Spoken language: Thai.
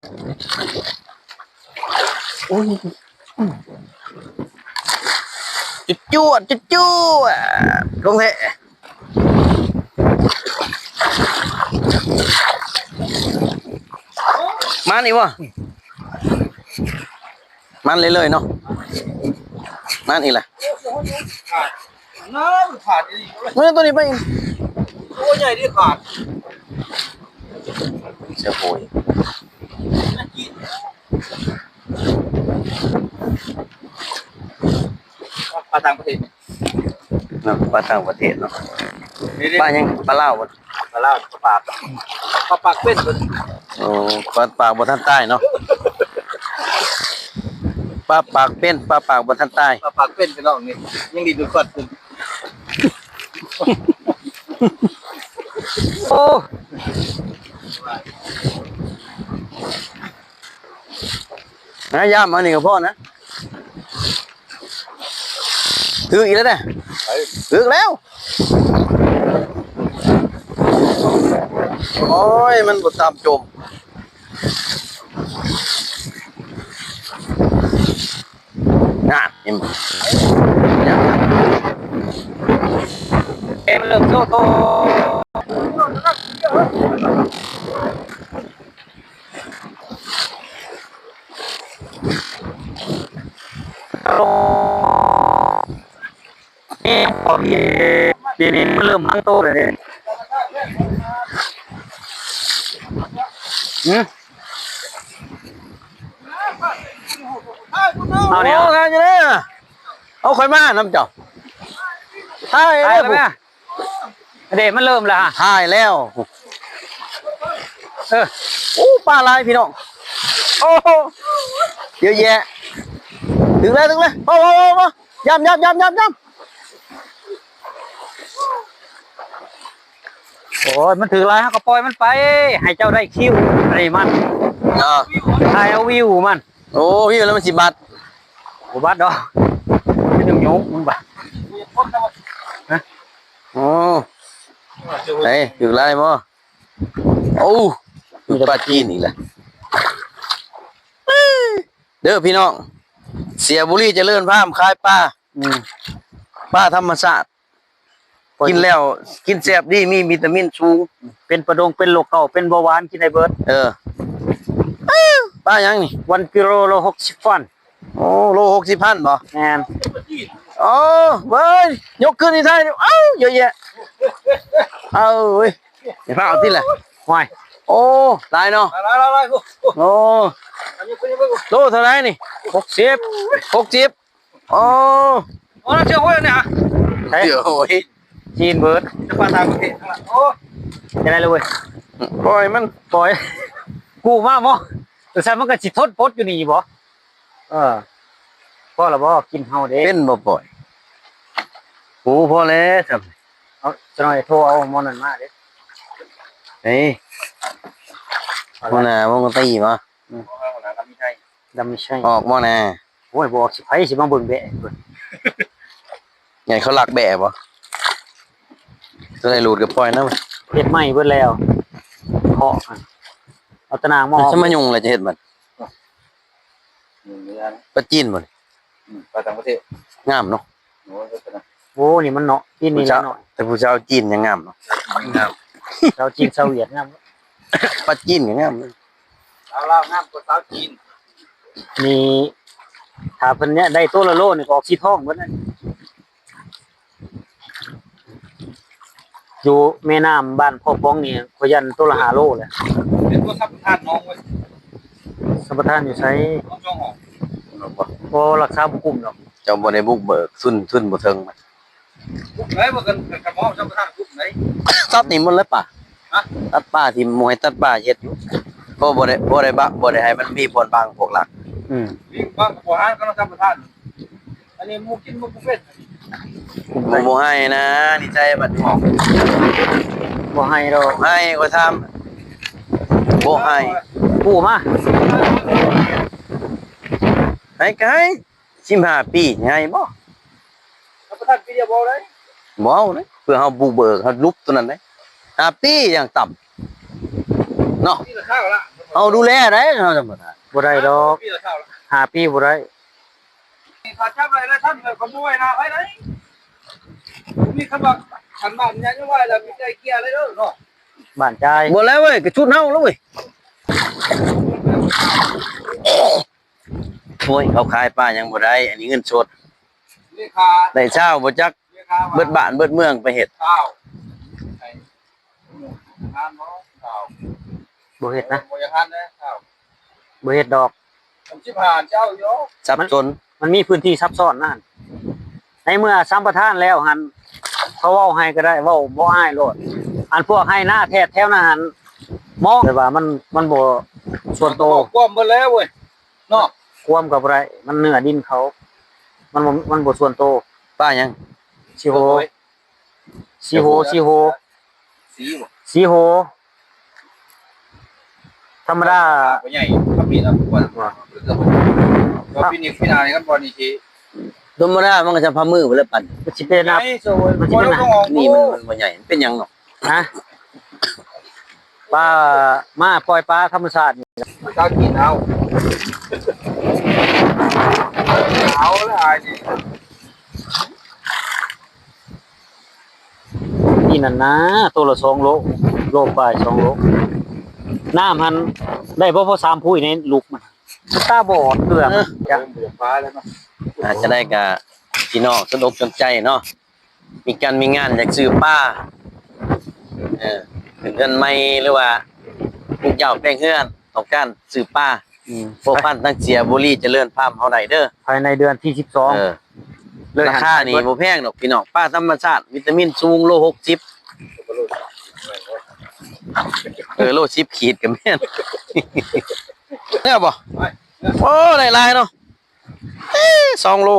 จุดจ้วจุดจ้วลงเถอะมันอีกวะมันเลยเนาะมันอีกแหละขาดอีกเมื่อตัวนี้ไปตัวใหญ่ที่ขาดเสียโผยปลาต่างประเทศเนาะปลาต่างประเทศเนาะปลายังปลาเล่าบ่ปลาเล่าปลาปากเป็นตัว โอ้ปลาปากบนท่านใต้เนาะปลาปากเป็นปลาปากบนท่านใต้ปลาปากเป็นกันน้องนี่ยังดีดูก่อนตึงโอ้นะย่ามมานี่กับพ่อนะถืออีกแล้วเนี่ยถือแล้วโอ้ยมันบดตามจมน่าเห็นไหมเอ็มเริ่มโตโตนี่พอดีปีนี้มันเริ่มมั่งโตเลยเนี่ยเอาเนี่ยเอาจะได้เอาค่อยมาน้ำเจ้าใช่แล้วเนี่ยเด็กมันเริ่มแล้วใช่แล้วโอ้ปลาลายพี่น้องโอ้เยอะแยะถึงเลยโอ้ยำโอ้ยมันถืออะไรฮะก็ปล่อยมันไปให้เจ้าได้คิวอะไรมันถ่ายเอาวิวมันโอ้วิวแล้วมัน10 บาทโอ้บาทดอกไม่ต้องยกมึงบ้าโอ้เฮ้ยถืออะไรมั้งโอ้มีปลาจีนอีกแล้วเด้อพี่น้องเสียบุรีเจริญพามขายปลาธรรมชาติกินแล้วกินแซ่บดีมีวิตามินสูงเป็นประดงเป็นโรคเก่าเป็นเบาหวานกินได้เบิดปลายังนี่1 กิโลละ60 ฟันโอ้โล60 พันบ่แมนโอ้เว้ยยกขึ้นที่ไทยเอ้าเยอะแยะเอาเว้ยเดี๋ยวพาเอาที่แหละห่วยโอ้ตายเนาะโอ้โลเท่าไรนี่60โอ้โอ้เชื่อว่าเนี่ยเดี๋ยวโอ้ยจีนเบิร์ดจะปลาต่างประเทศโอ้จะได้เลยเว้ยปล่อยมันปล่อยกูมาบ่แต่ฉันมันก็สิทดพดอยู่นี่บ่พ่อละบ่กินเฮาเด้เป็นบ่ปล่อยโอ้พอแล้วครับเอาจะหน่อยโทรเอาหมอนั่นมาเด้เฮ้ยมอนามันก็ตีมาดำไม่ใช่ออกมอนาโอ้ยบอกสิไผสิมาเบิ่งแบะเพิ่นไงเขาหลักแบะบ่จะได้หลุดกับปล่อยนะเฮ็ดใหม่เบิดแล้วเคาะเอาตะนางหม้อจะมายุ่งอะไรจะเฮ็ดมันปลาจีนบ่ปลาต่างประเทศงามเนาะโอ้นี่มันเนาะจีนนี่เนาะแต่ผู้ชาวจีนยังงามเนาะงามชาวจีนชาวเวียดงามปลาจีนก็งามสาวลาวงามกว่าสาวจีนมีถ้าเพิ่นเนี้ยได้ตัวละโลนี่ก็ออกสีทองเบิดนั่นอยู่แม่น้ำบ้านพ่อป้องนี่ขยันตัวละ5 โลแหละเป็นตัวซับทานน้องเว้ยสัมปทานอยู่ใช้น้องหอมโอ้ราคาบ่คุ้มดอกเจ้าบ่ได้บุกเบิกซุนบ่เทิงมันไหนบ่กันกระหม่อมซับทานทุกไหนตัดนี่มันเลยป่ะตัดป้าที่มวยตัดป้าเฮ็ดอยู่ก็บ่ได้ให้มันมีผลบางพวกหลักนี่บางบ่อ่านก็ต้องซับทานอันนี้หมูกินหมูเป็นบ่ให้นะนี่ใจบัดหอกบ่ให้ดอกให้ก็ทำบ่ให้กู้มาให้ไก15 ปีไงบ่ซับทานปีเดียวบ่ได้บ่เอาเลยเพื่อเฮาบุกเบิกเฮาลุบตัวนั้นได้5 ปีอย่างต่ำเนาะนี่ราคาละ เอาดูแลได้เนาะธรรมดา บ่ได้ดอก พี่ละเท่าละ 5 ปีบ่ได้ ขาดจับอะไรแล้วท่านเลยขโมยนะไว้ไหนมีคำว่าขันบ้านยังว่าแล้วมีใจเกียร์เลยเด้อเนาะ บ้านใจาย บ่แล้วเว้ยก็ชุดเฮาแล้วเว้ยโอ้ยเขาขายปลายังบ่ได้อันนี้เงินสด นี่ขา ได้เช้าบ่จัก นี่ขา เบิดบ้านเบิดเมืองไปเฮ็ด ข้าวไอ้ทานเนาะข้าว บ่เฮ็ดนะ บ่อยากทานนะข้าว บ่เฮ็ดดอก ผมสิผ่านเจ้าโย สับสน มันมีพื้นที่ซับซ้อนนั่นในเมื่อสัมปทานแล้วหันเขาเว้าให้ก็ได้เว้าบ่อ้ายโลดอันพวกให้หน้าแท้แถวนั้นหันมองแต่ว่ามันบ่ส่วนโตว กวมหมดแล้วเว้ยเนาะ ความกับไรมันเหนือดินเขา มันบ่ส่วนโตว ป้ายัง สิโหสิโห สีบ่ สิโหธรรมดา บ่ใหญ่ครับพี่นะบ่ว่าพี่นี่พี่นายครับบ่นี่สิ ธรรมดามันก็จะพามือไปแล้วปั่น มันสิเป็นนะ ไอ้โซ่มันสิเป็น นี่มันบ่ใหญ่มันเป็นหยังเนาะ ฮะปลามาปล่อยปลาธรรมชาตินี่ มันก็กินเอาเอาแล้วไอ้นี่ นี่นั่นนะตัวละ2 โลโลปลาย2 โลน้ำหันได้บ่พอ3พุ้ยในลูกมันตาบอดเกลือมันจ้ะ เบื่อฟ้าแล้วเนาะ อาจจะได้กับพี่น้องสนอกสนใจเนาะมีการมีงานอยากซื้อป้าถึงเงินไม่หรือว่าลูกเจ้าแป้งเฮือนต้องการซื้อป้าพวกพันตั้งเสียบุรีเจริญฟาร์มเฮาได้เด้อ ภายในเดือนที่12 ราคานี่บ่แพงดอกพี่น้องป้าธรรมชาติวิตามินสูงโล60โล10ขีดก็แม่นเนี่ยบ่โอ้หลายๆเนาะ2 โล